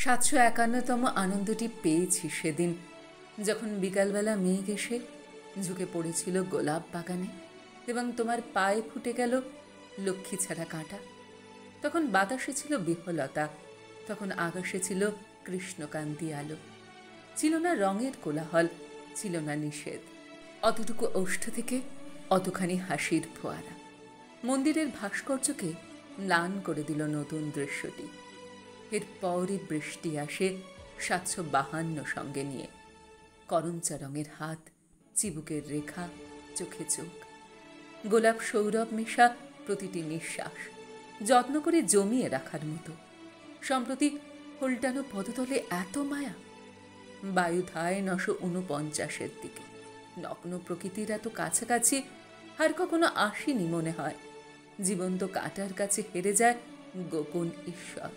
751তম আনন্দটি পেয়েছি সেদিন, যখন বিকালবেলা মেঘ এসে ঝুঁকে পড়েছিল গোলাপ বাগানে এবং তোমার পায়ে ফুটে গেল লক্ষ্মী ছাড়া কাঁটা। তখন বাতাসে ছিল বিহলতা, তখন আকাশে ছিল কৃষ্ণকান্তি আলো। ছিল না রঙের কোলাহল, ছিল না নিষেধ। অতটুকু ওষ্ঠ থেকে অতখানি হাসির ফোয়ারা মন্দিরের ভাস্কর্যকে ম্লান করে দিল নতুন দৃশ্যটি। এরপরই বৃষ্টি আসে 752 সঙ্গে নিয়ে। করমচা রঙের হাত, চিবুকের রেখা, চোখে চোখ, গোলাপ সৌরভ মেশা প্রতিটি নিঃশ্বাস যত্ন করে জমিয়ে রাখার মতো। সম্প্রতি হোল্টানো পদতলে এত মায়া। বায়ুধায় 949 দিকে নগ্ন প্রকৃতির এত কাছাকাছি আর কখনো আসেনি মনে হয়। জীবন্ত কাঁটার কাছে হেরে যায় গোপন ঈশ্বর।